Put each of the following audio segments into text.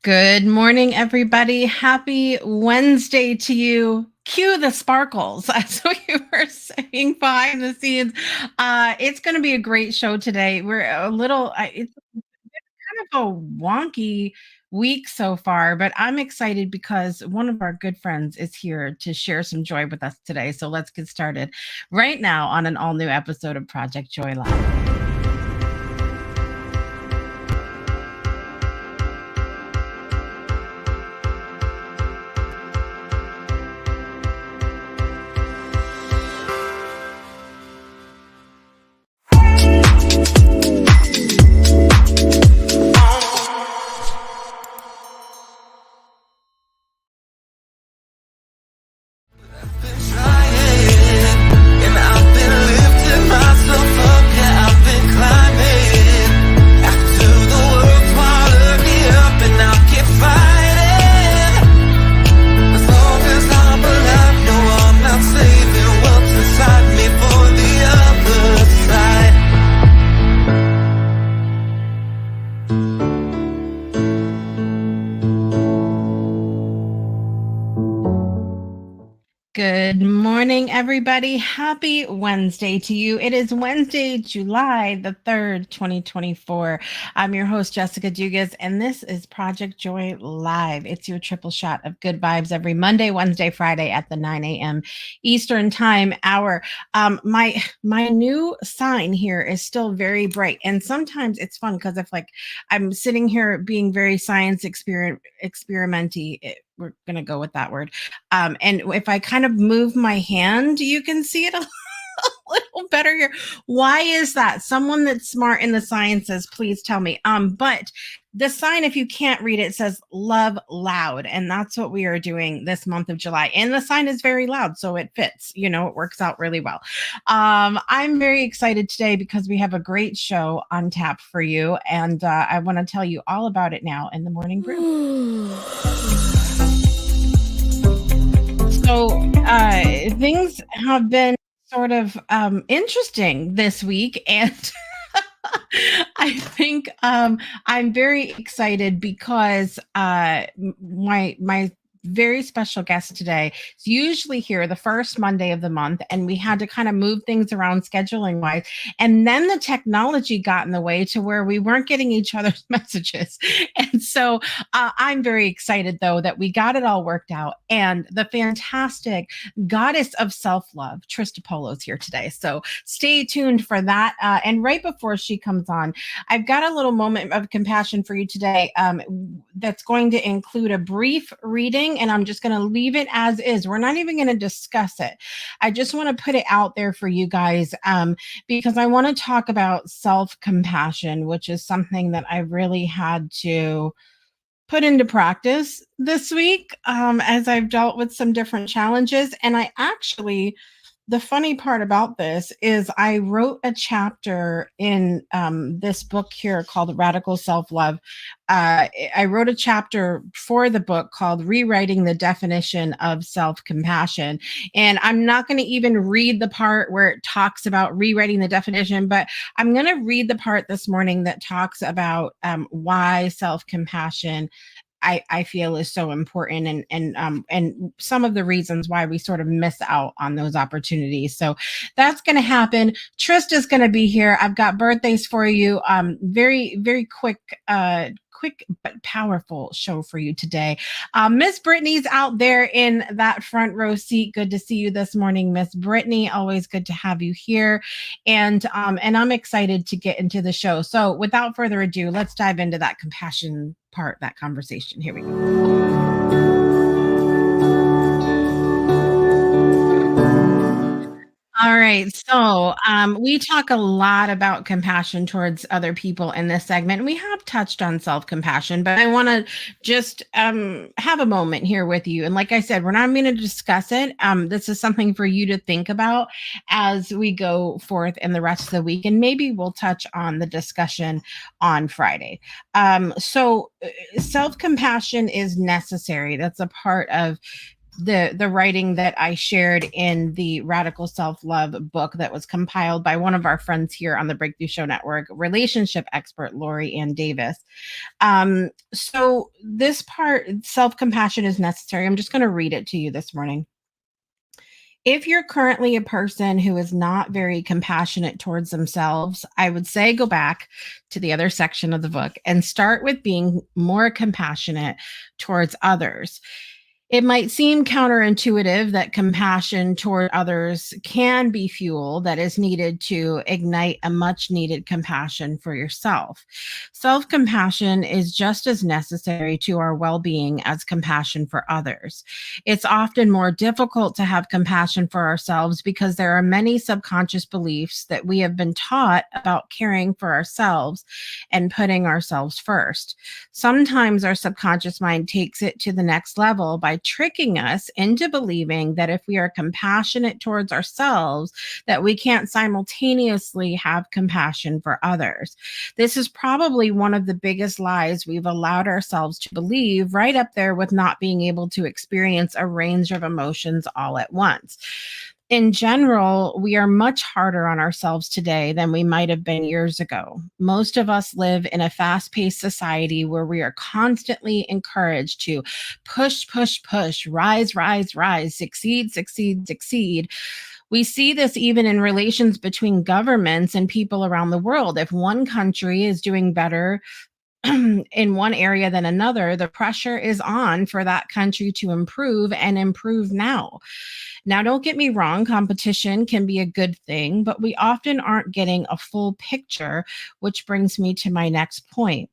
Good morning, everybody. Happy Wednesday to you. Cue the sparkles, as we were saying behind the scenes. It's going to be a great show today. We're a little, it's kind of a wonky week so far, but I'm excited because one of our good friends is here to share some joy with us today. So let's get started right now on an all new episode of Project Joy Live. Good morning, everybody. Happy Wednesday to you. It is Wednesday, July the 3rd, 2024. I'm your host, Jessica Dugas, and this is Project Joy Live. It's your triple shot of good vibes every Monday, Wednesday, Friday at the 9 a.m. Eastern Time hour. My new sign here is still very bright, and sometimes it's fun because if I'm sitting here being very science experimenty, we're gonna go with that word. And if I kind of move my hand, you can see it a little better here. Why is that? Someone that's smart in the sciences, please tell me. But the sign, if you can't read it, says love loud. And that's what we are doing this month of July. And the sign is very loud, so it fits, it works out really well. I'm very excited today because we have a great show on tap for you. And I want to tell you all about it now in the morning brew. So things have been sort of interesting this week, and I think I'm very excited because my very special guest today is usually here the first Monday of the month, and we had to kind of move things around scheduling wise. And then the technology got in the way to where we weren't getting each other's messages. And so I'm very excited, though, that we got it all worked out. And the fantastic goddess of self love, Trista Polo, is here today. So stay tuned for that. And right before she comes on, I've got a little moment of compassion for you today that's going to include a brief reading, and I'm just going to leave it as is. We're not even going to discuss it. I just want to put it out there for you guys because I want to talk about self-compassion, which is something that I really had to put into practice this week as I've dealt with some different challenges. And the funny part about this is I wrote a chapter in this book here called Radical Self-Love. I wrote a chapter for the book called Rewriting the Definition of Self-Compassion. And I'm not going to even read the part where it talks about rewriting the definition, but I'm going to read the part this morning that talks about why self-compassion I feel is so important, and some of the reasons why we sort of miss out on those opportunities. So that's going to happen. Trista's going to be here. I've got birthdays for you. Very, very quick but powerful show for you today. Miss Brittany's out there in that front row seat. Good to see you this morning, Miss Brittany. Always good to have you here. And I'm excited to get into the show. So without further ado, let's dive into that compassion part, that conversation. Here we go. All right. So we talk a lot about compassion towards other people in this segment. We have touched on self-compassion, but I want to just have a moment here with you. And like I said, we're not going to discuss it. This is something for you to think about as we go forth in the rest of the week. And maybe we'll touch on the discussion on Friday. So self-compassion is necessary. That's a part of the writing that I shared in the Radical Self-Love book that was compiled by one of our friends here on the Breakthrough Show Network, relationship expert Lori Ann Davis. So this part, self-compassion is necessary. I'm just going to read it to you this morning. If you're currently a person who is not very compassionate towards themselves, I would say go back to the other section of the book and start with being more compassionate towards others. It might seem counterintuitive that compassion toward others can be fuel that is needed to ignite a much needed compassion for yourself. Self compassion is just as necessary to our well being as compassion for others. It's often more difficult to have compassion for ourselves because there are many subconscious beliefs that we have been taught about caring for ourselves and putting ourselves first. Sometimes our subconscious mind takes it to the next level by tricking us into believing that if we are compassionate towards ourselves, that we can't simultaneously have compassion for others. This is probably one of the biggest lies we've allowed ourselves to believe, right up there with not being able to experience a range of emotions all at once. In general, we are much harder on ourselves today than we might have been years ago. Most of us live in a fast paced society where we are constantly encouraged to push, push, push, rise, rise, rise, succeed, succeed, succeed. We see this even in relations between governments and people around the world. If one country is doing better in one area than another, the pressure is on for that country to improve and improve now. Now, don't get me wrong, competition can be a good thing, but we often aren't getting a full picture, which brings me to my next point.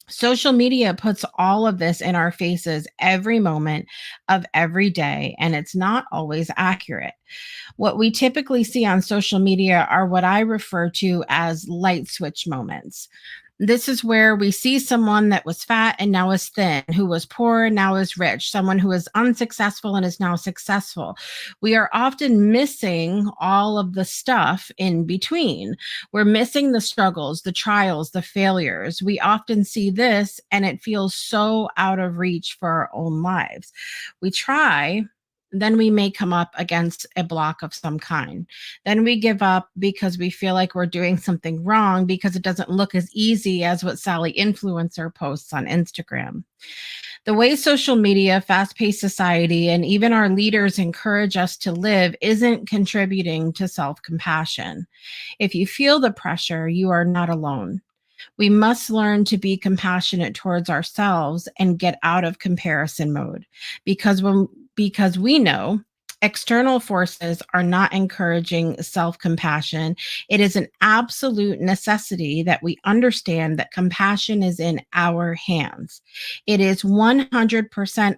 Social media puts all of this in our faces every moment of every day, and it's not always accurate. What we typically see on social media are what I refer to as light switch moments. This is where we see someone that was fat and now is thin, who was poor and now is rich, someone who is unsuccessful and is now successful. We are often missing all of the stuff in between. We're missing the struggles, the trials, the failures. We often see this and it feels so out of reach for our own lives. We try, then we may come up against a block of some kind. Then we give up because we feel like we're doing something wrong because it doesn't look as easy as what Sally Influencer posts on Instagram. The way social media, fast paced society, and even our leaders encourage us to live isn't contributing to self compassion. If you feel the pressure, you are not alone. We must learn to be compassionate towards ourselves and get out of comparison mode because we know external forces are not encouraging self-compassion. It is an absolute necessity that we understand that compassion is in our hands. It is 100%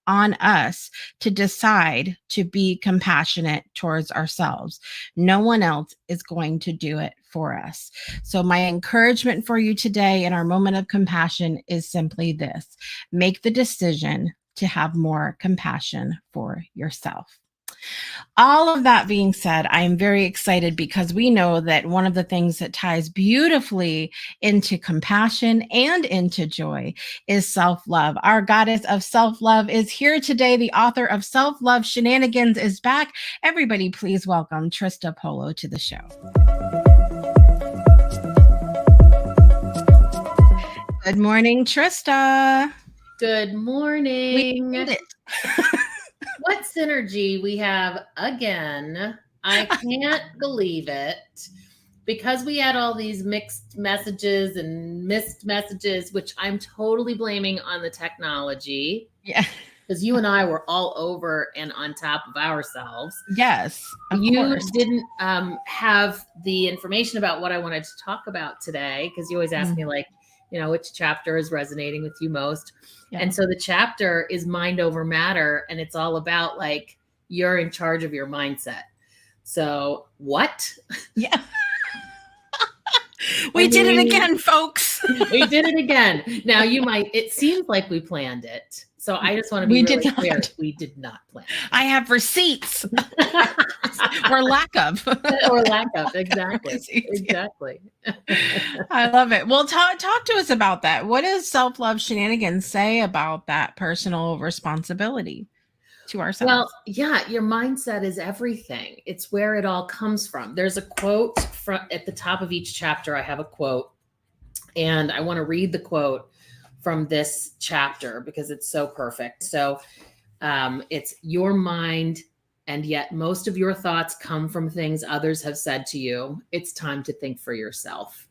on us to decide to be compassionate towards ourselves. No one else is going to do it for us. So my encouragement for you today in our moment of compassion is simply this: make the decision to have more compassion for yourself. All of that being said, I am very excited because we know that one of the things that ties beautifully into compassion and into joy is self-love. Our goddess of self-love is here today. The author of Self-Love Shenanigans is back. Everybody, please welcome Trista Polo to the show. Good morning, Trista. Good morning. We did it. What synergy we have again. I can't believe it. Because we had all these mixed messages and missed messages, which I'm totally blaming on the technology. Yeah. Because you and I were all over and on top of ourselves. Yes, of you course. didn't have the information about what I wanted to talk about today, because you always ask me, like, which chapter is resonating with you most. Yeah. And so the chapter is Mind Over Matter, and it's all about, like, you're in charge of your mindset. So what? Yeah. We did it again, folks. We did it again. Now it seems like we planned it. So I just want to be really clear. We did not plan it. I have receipts. Or lack of. Exactly. Exactly. I love it. Well, talk to us about that. What does Self-Love Shenanigans say about that personal responsibility to ourselves? Well, yeah, your mindset is everything. It's where it all comes from. There's a quote at the top of each chapter. I have a quote, and I want to read the quote from this chapter because it's so perfect. So it's your mind, and yet most of your thoughts come from things others have said to you. It's time to think for yourself.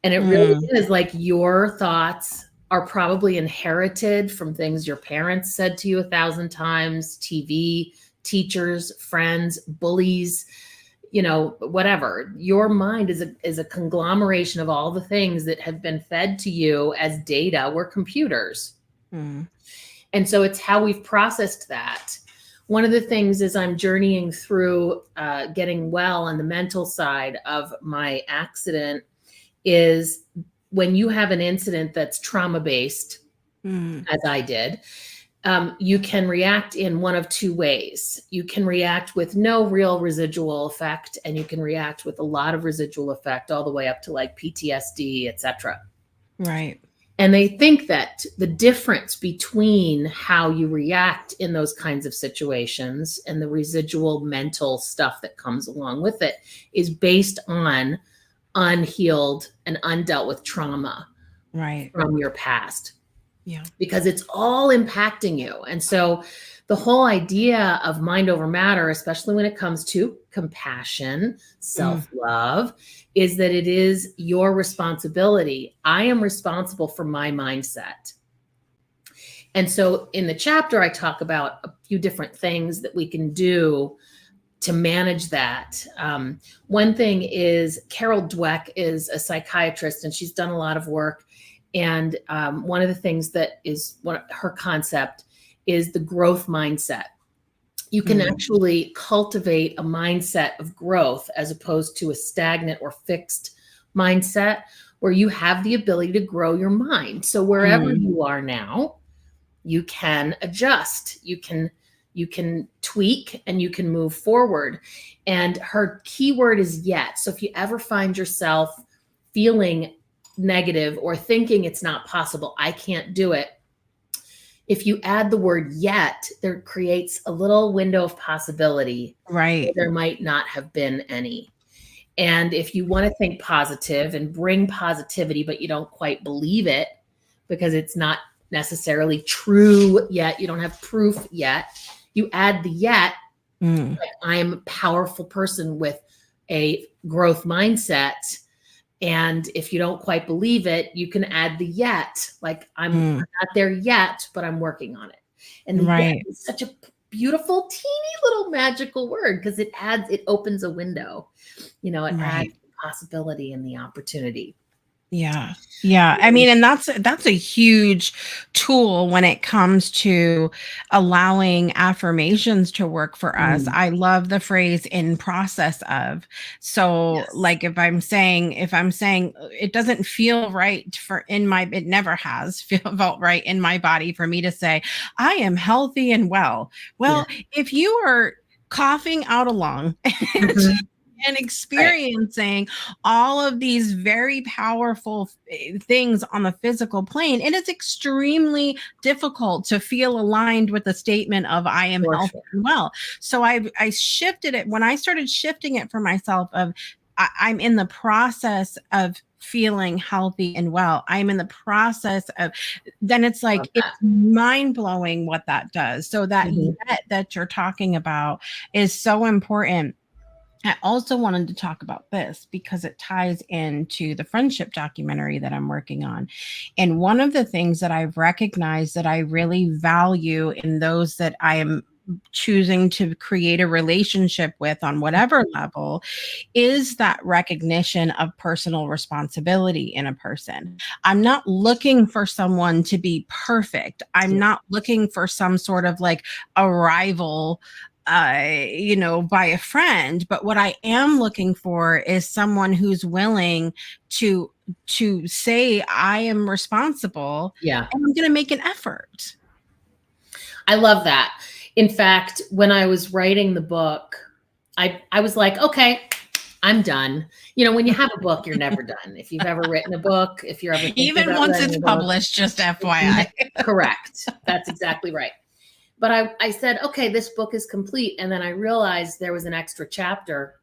And it really is like your thoughts are probably inherited from things your parents said to you 1,000 times, TV, teachers, friends, bullies, whatever. Your mind is a conglomeration of all the things that have been fed to you as data. We're computers. And so it's how we've processed that. One of the things is I'm journeying through getting well on the mental side of my accident is when you have an incident that's trauma-based, as I did, you can react in one of two ways. You can react with no real residual effect, and you can react with a lot of residual effect all the way up to like PTSD, etc. Right. And they think that the difference between how you react in those kinds of situations and the residual mental stuff that comes along with it is based on unhealed and undealt with trauma from your past. Yeah. Because it's all impacting you. And so the whole idea of mind over matter, especially when it comes to compassion, self-love, is that it is your responsibility. I am responsible for my mindset. And so in the chapter, I talk about a few different things that we can do to manage that. One thing is Carol Dweck is a psychiatrist, and she's done a lot of work. And one of the things that is her concept is the growth mindset. You can actually cultivate a mindset of growth as opposed to a stagnant or fixed mindset where you have the ability to grow your mind. So wherever you are now, you can adjust, you can tweak, and you can move forward. And her keyword is yet. So if you ever find yourself feeling negative or thinking it's not possible, I can't do it, if you add the word yet, there creates a little window of possibility. Right. There might not have been any. And if you want to think positive and bring positivity, but you don't quite believe it because it's not necessarily true yet, you don't have proof yet, you add the yet, like I'm a powerful person with a growth mindset. And if you don't quite believe it, you can add the yet, like I'm not there yet, but I'm working on it. And the yet is such a beautiful, teeny little magical word because it opens a window, it adds the possibility and the opportunity. Yeah. Yeah. I mean, and that's a huge tool when it comes to allowing affirmations to work for us. I love the phrase in process of. So like if I'm saying it doesn't feel right it never has felt right in my body for me to say, I am healthy and well. Well, if you are coughing out a lung and experiencing all of these very powerful things on the physical plane, it is extremely difficult to feel aligned with the statement of I am healthy and well. So I shifted it when I started shifting it for myself of I'm in the process of feeling healthy and well. I'm in the process of, then it's like, it's mind blowing what that does. So that yet that you're talking about is so important. I also wanted to talk about this because it ties into the friendship documentary that I'm working on. And one of the things that I've recognized that I really value in those that I am choosing to create a relationship with on whatever level is that recognition of personal responsibility in a person. I'm not looking for someone to be perfect. I'm not looking for some sort of like arrival by a friend. But what I am looking for is someone who's willing to say, I am responsible. Yeah. And I'm going to make an effort. I love that. In fact, when I was writing the book, I was like, okay, I'm done. When you have a book, you're never done. If you've ever written a book, if you're ever even once it's published, just FYI. Correct. That's exactly right. But I said, okay, this book is complete. And then I realized there was an extra chapter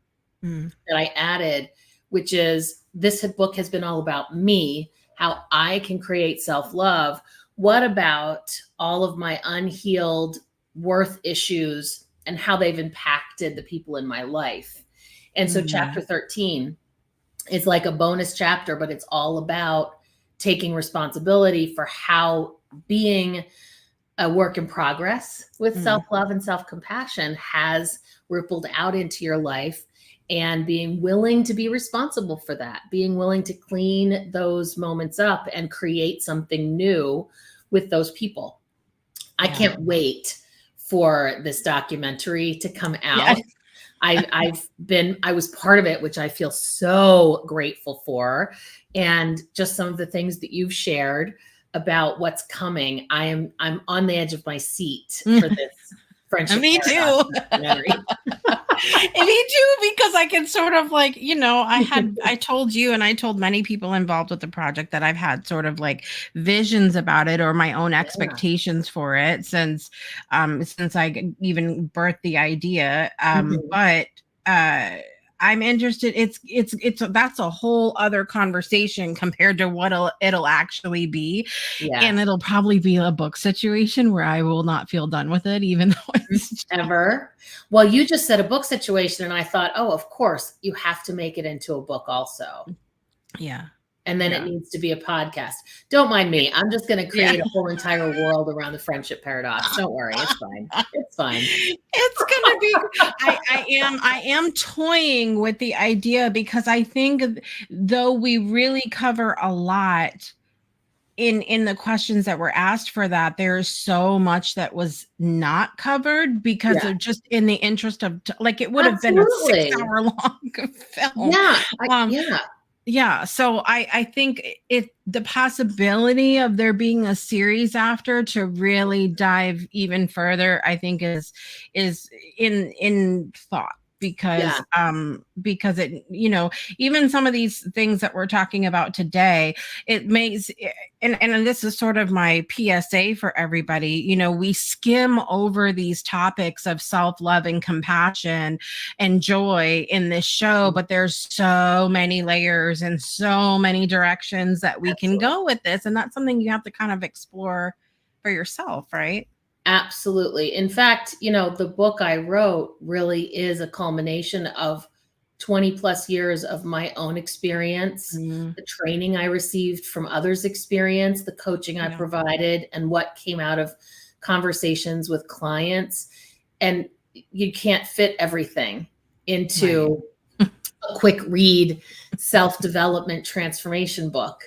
that I added, which is this book has been all about me, how I can create self-love. What about all of my unhealed worth issues and how they've impacted the people in my life? And so chapter 13 is like a bonus chapter, but it's all about taking responsibility for how being a work in progress with self-love and self-compassion has rippled out into your life, and being willing to be responsible for that, being willing to clean those moments up and create something new with those people. I can't wait for this documentary to come out. I was part of it, which I feel so grateful for. And just some of the things that you've shared about what's coming. I'm on the edge of my seat for this friendship. Me too. Me too, because I can sort of like, I told you and I told many people involved with the project that I've had sort of like visions about it or my own expectations for it since I even birthed the idea. But I'm interested. It's that's a whole other conversation compared to what it'll actually be. Yeah. And it'll probably be a book situation where I will not feel done with it, even though it's ever. Well, you just said a book situation, and I thought, oh, of course, you have to make it into a book also. Yeah. And then it needs to be a podcast. Don't mind me. I'm just going to create a whole entire world around the friendship paradox. Don't worry. It's fine. It's fine. It's going to be, I am toying with the idea because I think though we really cover a lot in the questions that were asked for that, there's so much that was not covered because of just in the interest of like, it would have been a 6-hour long film. Yeah. So I think the possibility of there being a series after to really dive even further, I think is in thought because it, even some of these things that we're talking about today, it makes, and this is sort of my PSA for everybody, we skim over these topics of self-love and compassion and joy in this show, but there's so many layers and so many directions that we can go with this. And that's something you have to kind of explore for yourself, right? Absolutely. In fact, the book I wrote really is a culmination of 20 plus years of my own experience, the training I received from others' experience, the coaching I provided, and what came out of conversations with clients. And you can't fit everything into a quick read, self-development transformation book.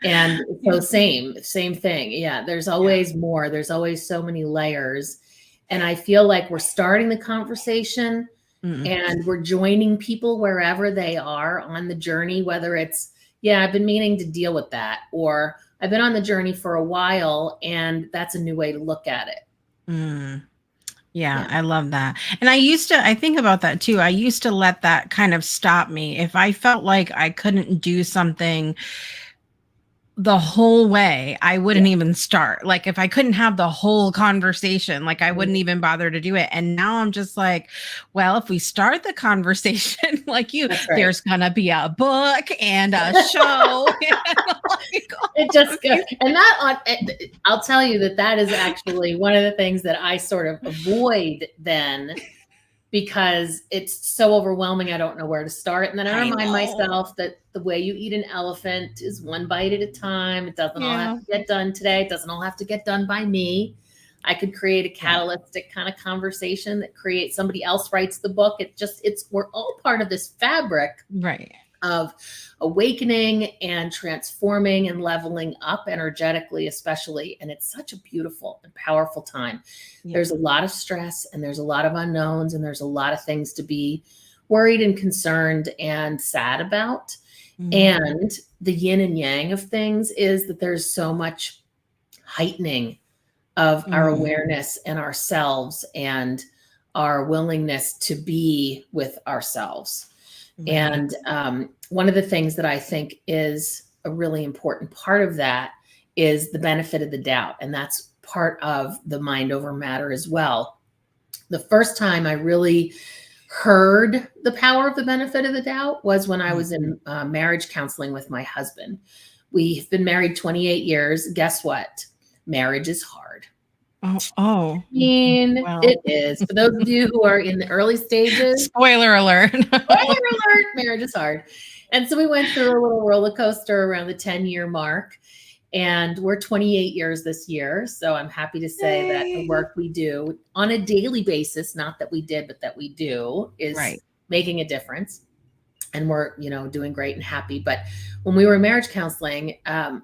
And so same thing. Yeah. There's always more. There's always so many layers. And I feel like we're starting the conversation and we're joining people wherever they are on the journey, whether it's, I've been meaning to deal with that, or I've been on the journey for a while and that's a new way to look at it. Yeah, I love that. And I think about that too. I used to let that kind of stop me. If I felt like I couldn't do something the whole way, I wouldn't even start. Like if I couldn't have the whole conversation, like I wouldn't even bother to do it. And now I'm just like, well, if we start the conversation like there's gonna be a book and a show. It just goes, and I'll tell you that is actually one of the things that I sort of avoid then, because it's so overwhelming. I don't know where to start. And then I remind myself that the way you eat an elephant is one bite at a time. It doesn't all have to get done today. It doesn't all have to get done by me. I could create a catalytic kind of conversation that creates, somebody else writes the book. We're all part of this fabric. Right. Of awakening and transforming and leveling up energetically, especially. And it's such a beautiful and powerful time. There's a lot of stress and there's a lot of unknowns and there's a lot of things to be worried and concerned and sad about. And the yin and yang of things is that there's so much heightening of our awareness and ourselves and our willingness to be with ourselves. And one of the things that I think is a really important part of that is the benefit of the doubt. And that's part of the mind over matter as well. The first time I really heard the power of the benefit of the doubt was when I was in marriage counseling with my husband. We've been married 28 years. Guess what? Marriage is hard. Oh. I mean, well. It is. For those of you who are in the early stages. Spoiler alert. Marriage is hard. And so we went through a little roller coaster around the 10-year mark. And we're 28 years this year. So I'm happy to say that the work we do on a daily basis, not that we did, but that we do, is making a difference. And we're, doing great and happy. But when we were in marriage counseling,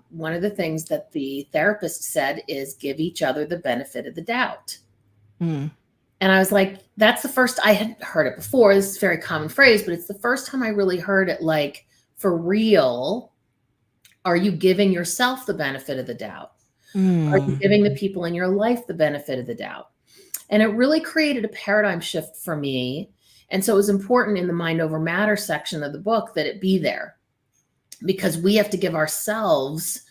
one of the things that the therapist said is give each other the benefit of the doubt. And I was like, that's the first, I had heard it before. This is a very common phrase, but it's the first time I really heard it like, for real. Are you giving yourself the benefit of the doubt? Are you giving the people in your life the benefit of the doubt? And it really created a paradigm shift for me. And so it was important in the mind over matter section of the book that it be there, because we have to give ourselves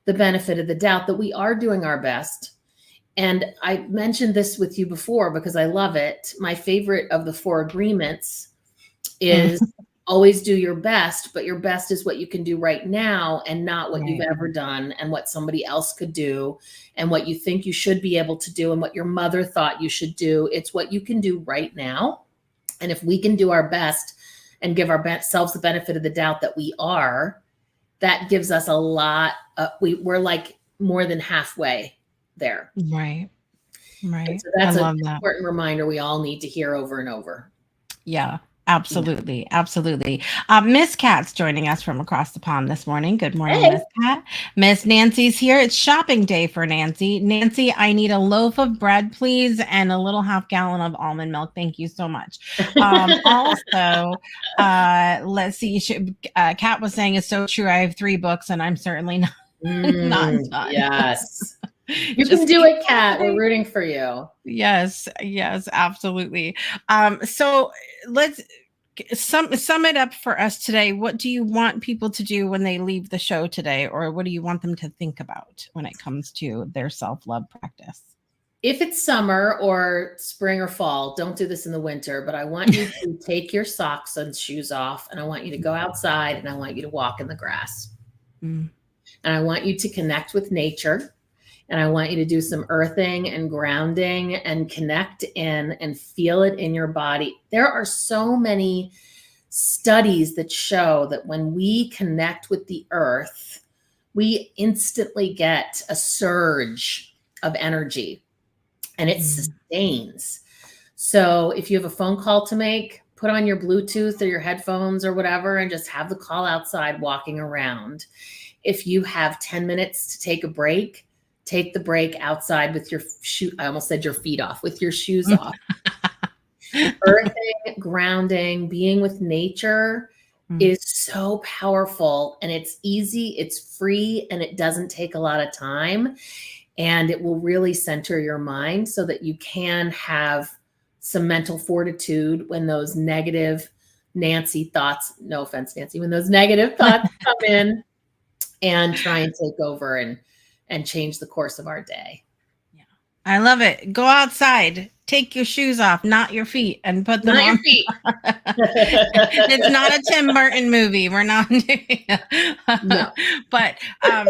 the benefit of the doubt that we are doing our best. And I mentioned this with you before because I love it. My favorite of the 4 agreements is always do your best, but your best is what you can do right now and not what you've ever done and what somebody else could do and what you think you should be able to do and what your mother thought you should do. It's what you can do right now. And if we can do our best and give ourselves the benefit of the doubt that we are, that gives us a lot. We're like more than halfway there. Right. And so that's an important reminder we all need to hear over and over. Yeah. Absolutely. Absolutely. Miss Kat's joining us from across the pond this morning. Good morning, Miss Kat. Miss Nancy's here. It's shopping day for Nancy. Nancy, I need a loaf of bread, please, and a little half gallon of almond milk. Thank you so much. Also, let's see. Kat was saying it's so true. I have 3 books and I'm certainly not done. Yes. You can do it, Kat. We're rooting for you. Yes, absolutely. So let's sum it up for us today. What do you want people to do when they leave the show today? Or what do you want them to think about when it comes to their self-love practice? If it's summer or spring or fall, don't do this in the winter, but I want you to take your socks and shoes off, and I want you to go outside and I want you to walk in the grass. And I want you to connect with nature. And I want you to do some earthing and grounding and connect in and feel it in your body. There are so many studies that show that when we connect with the earth, we instantly get a surge of energy and it sustains. So if you have a phone call to make, put on your Bluetooth or your headphones or whatever and just have the call outside walking around. If you have 10 minutes to take a break, take the break outside with your I almost said your feet off, with your shoes off. Earthing, grounding, being with nature is so powerful, and it's easy, it's free, and it doesn't take a lot of time. And it will really center your mind so that you can have some mental fortitude when those negative Nancy thoughts, no offense, Nancy, when those negative thoughts come in and try and take over and change the course of our day. Yeah, I love it. Go outside, take your shoes off, not your feet, and put them on your feet. It's not a Tim Burton movie. We're not doing no. But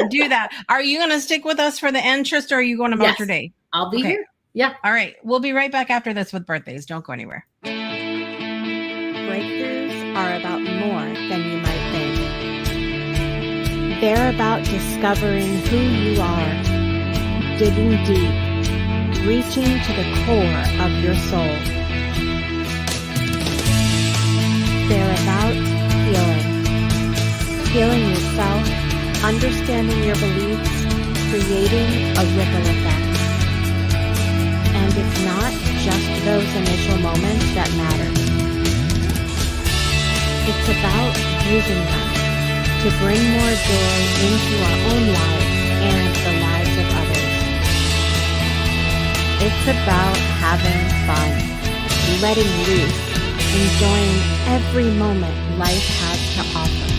do that. Are you going to stick with us for the end, Trista, or are you going about your day? I'll be here. Yeah. All right. We'll be right back after this with birthdays. Don't go anywhere. Breakthroughs are about more than you might think. They're about discovering who you are, digging deep, reaching to the core of your soul. They're about healing yourself, understanding your beliefs, creating a ripple effect. And it's not just those initial moments that matter. It's about using them to bring more joy into our own lives and the lives of others. It's about having fun, letting loose, enjoying every moment life has to offer.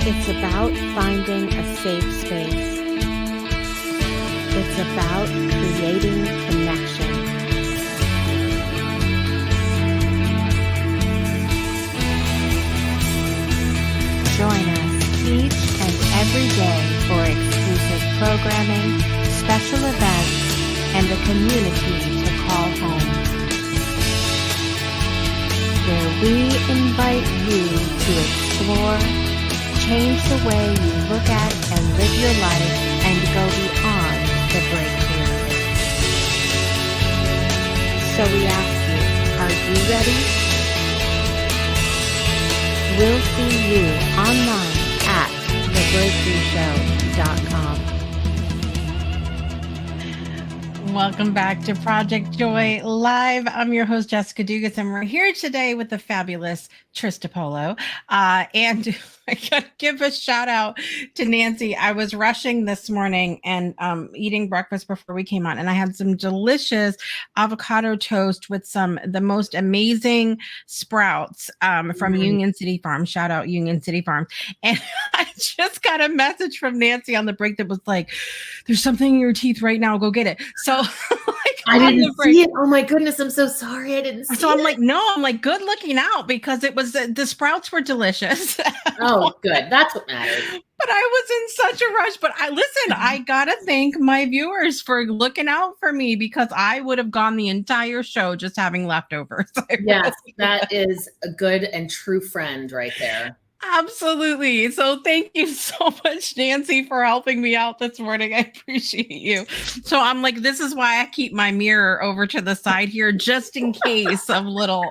It's about finding a safe space, It's about creating connection. Join us each and every day for exclusive programming, special events, and a community to call home, where we invite you to explore, change the way you look at and live your life, and go beyond the breakthrough. So we ask you, are you ready? We'll see you online at thebreakthroughshow.com. Welcome back to Project Joy Live. I'm your host, Jessica Dugas, and we're here today with the fabulous Trista Polo. And I got to give a shout out to Nancy. I was rushing this morning and eating breakfast before we came on, and I had some delicious avocado toast with the most amazing sprouts from Union City Farm. Shout out Union City Farm. And I just got a message from Nancy on the break that was like, there's something in your teeth right now. Go get it. So I didn't see it. Oh my goodness. I'm so sorry. I didn't see it. So I'm like, no, I'm like, good looking out, because it was, the sprouts were delicious. Oh, good. That's what matters. But I was in such a rush. But I got to thank my viewers for looking out for me, because I would have gone the entire show just having leftovers. Yes, that is a good and true friend right there. Absolutely. So thank you so much, Nancy, for helping me out this morning. I appreciate you. So I'm like, this is why I keep my mirror over to the side here, just in case of little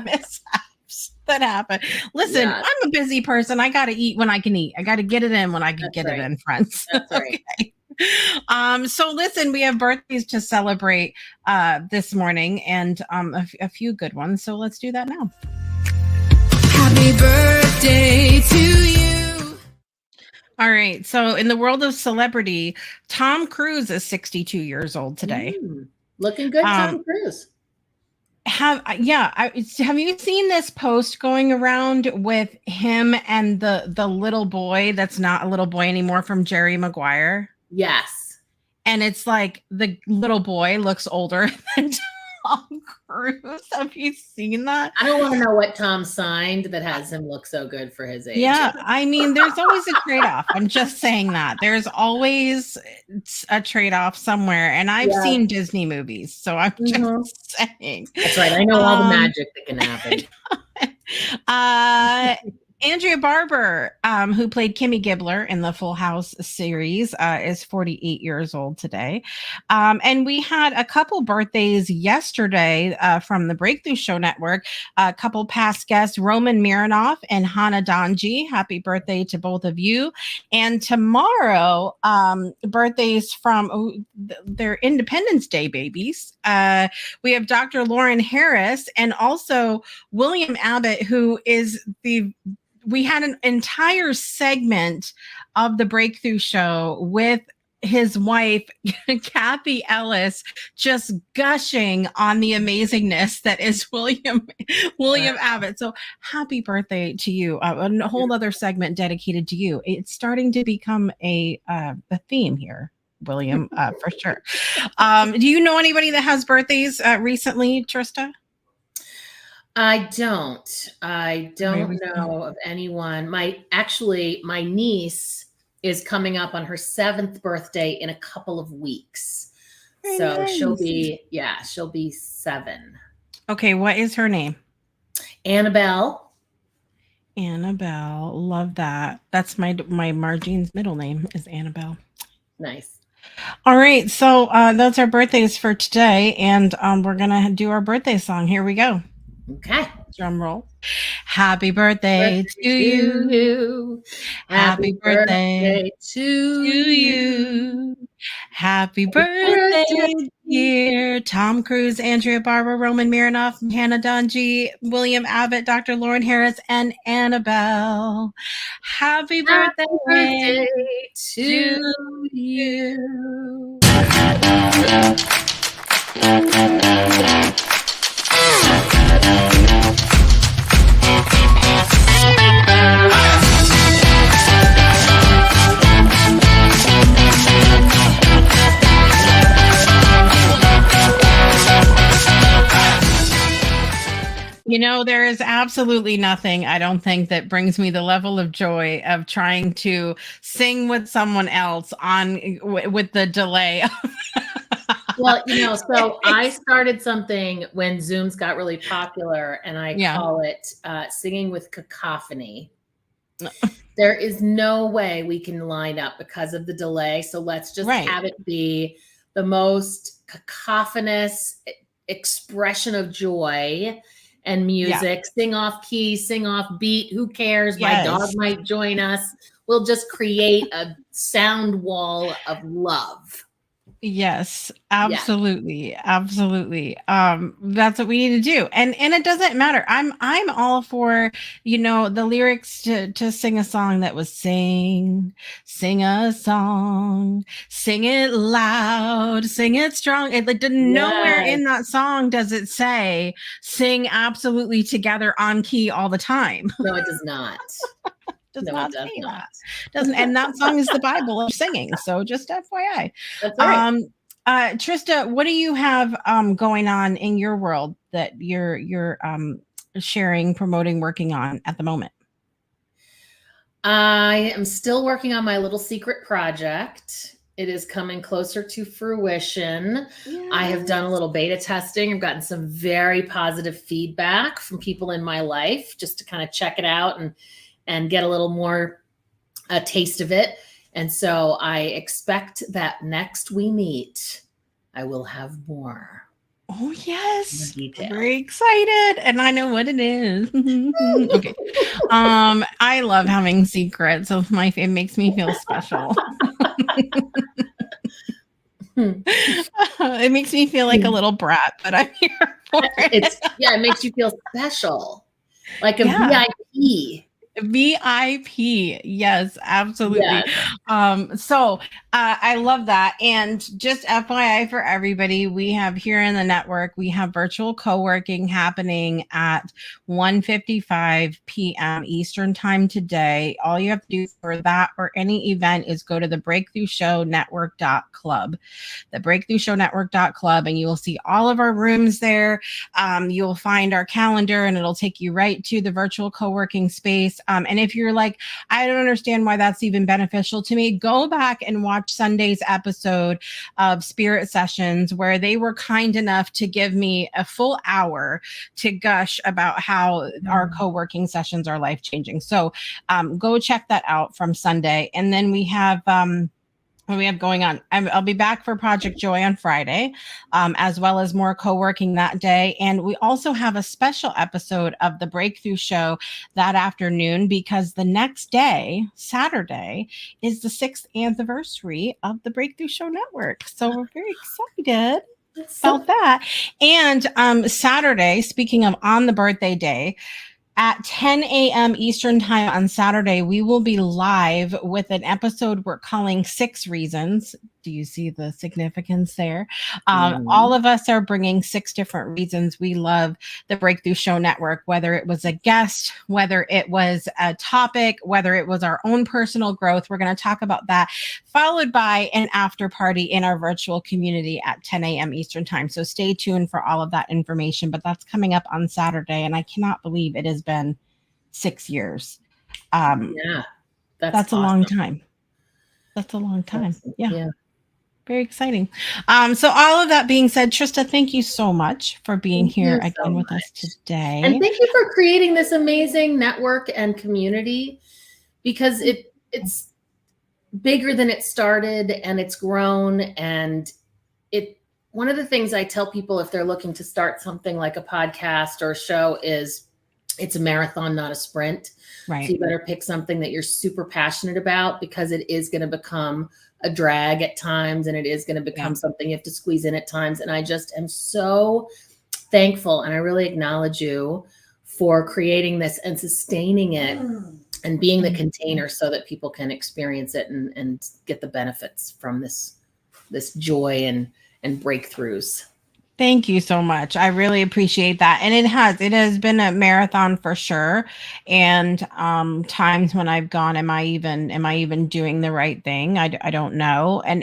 mishaps that happen. Listen, Yes. I'm a busy person. I got to eat when I can eat. I got to get it in when I can get it in, friends. That's right. Okay. So listen, we have birthdays to celebrate this morning, and a few good ones. So let's do that now. Happy birthday to you. All right. So in the world of celebrity, Tom Cruise is 62 years old today. Looking good, Tom Cruise. Have you seen this post going around with him and the little boy that's not a little boy anymore from Jerry Maguire? Yes. And it's like the little boy looks older than Tom Cruise. Have you seen that? I don't want to know what Tom signed that has him look so good for his age. Yeah, I mean, there's always a trade-off. I'm just saying that. There's always a trade-off somewhere. And I've seen Disney movies, so I'm just saying. That's right. I know all the magic that can happen. Andrea Barber, who played Kimmy Gibbler in the Full House series, is 48 years old today. And we had a couple birthdays yesterday from the Breakthrough Show Network. A couple past guests, Roman Mironov and Hannah Donji. Happy birthday to both of you. And tomorrow, birthdays from their Independence Day babies. We have Dr. Lauren Harris and also William Abbott, who is we had an entire segment of the Breakthrough Show with his wife, Kathy Ellis, just gushing on the amazingness that is William Abbott. So happy birthday to you. A whole other segment dedicated to you. It's starting to become a theme here, William, for sure. Do you know anybody that has birthdays recently, Trista? I don't know of anyone. My niece is coming up on her 7th birthday in a couple of weeks. Very so nice. she'll be 7. Okay, what is her name? Annabelle. Love that. That's my Marjean's middle name is Annabelle. Nice. All right, so that's our birthdays for today, and we're gonna do our birthday song. Here we go. Okay. Drum roll. Happy birthday to you. Happy birthday to you. Happy birthday, dear Tom Cruise, Andrea Barber, Roman Mironov, Hannah Donji, William Abbott, Dr. Lauren Harris, and Annabelle. Happy birthday to you. There is absolutely nothing, I don't think, that brings me the level of joy of trying to sing with someone else with the delay. Well, so I started something when Zooms got really popular, and I call it singing with cacophony. There is no way we can line up because of the delay. So let's just have it be the most cacophonous expression of joy and music. Sing off key, sing off beat. Who cares? My dog might join us. We'll just create a sound wall of love. Yes, absolutely. Absolutely. That's what we need to do. And it doesn't matter. I'm all for, the lyrics to sing a song that was sing a song, sing it loud, sing it strong. Nowhere in that song does it say sing absolutely together on key all the time. No, it does not. Does not say that. Doesn't, and that song is the Bible of singing. So just FYI. That's right. Trista, what do you have going on in your world that you're sharing, promoting, working on at the moment? I am still working on my little secret project. It is coming closer to fruition. Yes. I have done a little beta testing. I've gotten some very positive feedback from people in my life just to kind of check it out and get a little more a taste of it. And so I expect that next we meet, I will have more. Oh, yes. Very excited. And I know what it is. Okay. I love having secrets. So it makes me feel special. It makes me feel like a little brat, but I'm here for it. It makes you feel special. Like a VIP. VIP. Yes, absolutely. Yes. So I love that. And just FYI for everybody, we have here in the network, we have virtual co-working happening at 1:55 p.m. Eastern time today. All you have to do for that or any event is go to the breakthroughshownetwork.club, the breakthroughshownetwork.club, and you will see all of our rooms there. You'll find our calendar and it'll take you right to the virtual co-working space. And if you're like, I don't understand why that's even beneficial to me, go back and watch Sunday's episode of Spirit Sessions, where they were kind enough to give me a full hour to gush about how our co-working sessions are life-changing. So go check that out from Sunday. And then we have what we have going on. I'll be back for Project Joy on Friday, as well as more co-working that day. And we also have a special episode of the Breakthrough Show that afternoon, because the next day, Saturday, is the 6th anniversary of the Breakthrough Show Network. So we're very excited about that. And Saturday, speaking of on the birthday day, at 10 a.m. Eastern time on Saturday, we will be live with an episode we're calling 6 Reasons. Do you see the significance there? All of us are bringing 6 different reasons we love the Breakthrough Show Network, whether it was a guest, whether it was a topic, whether it was our own personal growth. We're going to talk about that, followed by an after party in our virtual community at 10 a.m. Eastern time. So stay tuned for all of that information, but that's coming up on Saturday. And I cannot believe it has been 6 years. That's awesome. A long time. That's a long time. Yeah. Very exciting. So all of that being said, Trista, thank you so much for being here again with us today. And thank you for creating this amazing network and community, because it's bigger than it started and it's grown. And one of the things I tell people if they're looking to start something like a podcast or a show is it's a marathon, not a sprint. Right. So you better pick something that you're super passionate about, because it is going to become a drag at times, and it is going to become something you have to squeeze in at times. And I just am so thankful, and I really acknowledge you for creating this and sustaining it and being the container so that people can experience it and get the benefits from this joy and breakthroughs. Thank you so much. I really appreciate that. And it has been a marathon for sure. And times when I've gone, am I even doing the right thing? I don't know. And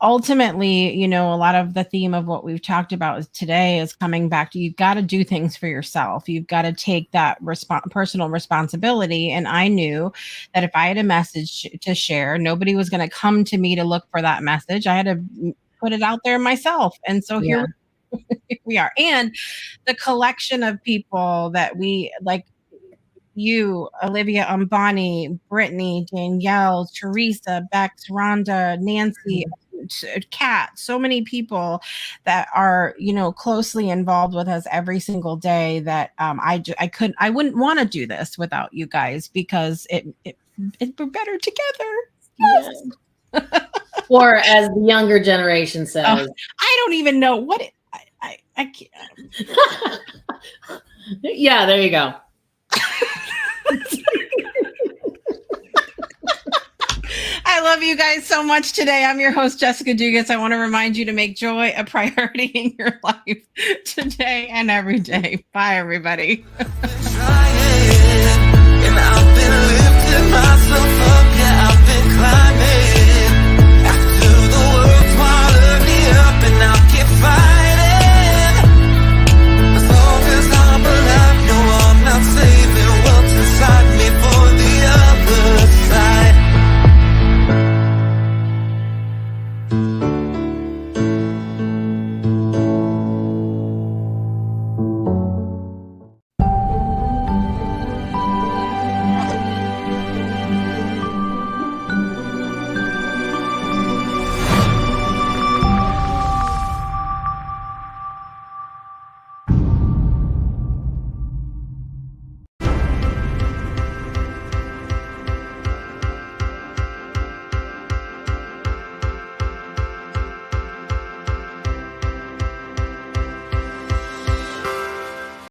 ultimately, you know, a lot of the theme of what we've talked about today is coming back to, you've got to do things for yourself. You've got to take that personal responsibility. And I knew that if I had a message to share, nobody was going to come to me to look for that message. I had to put it out there myself. And so Yeah. here we are. And the collection of people that we like, you, Olivia, Bonnie, Brittany, Danielle, Teresa, Bex, Rhonda, Nancy, Kat, so many people that are, you know, closely involved with us every single day, that I wouldn't want to do this without you guys, because we're better together. Yes. Or as the younger generation says, I don't even know what it, I can't. Yeah, there you go. I love you guys so much today. I'm your host, Jessica Dugas. I want to remind you to make joy a priority in your life today and every day. Bye, everybody.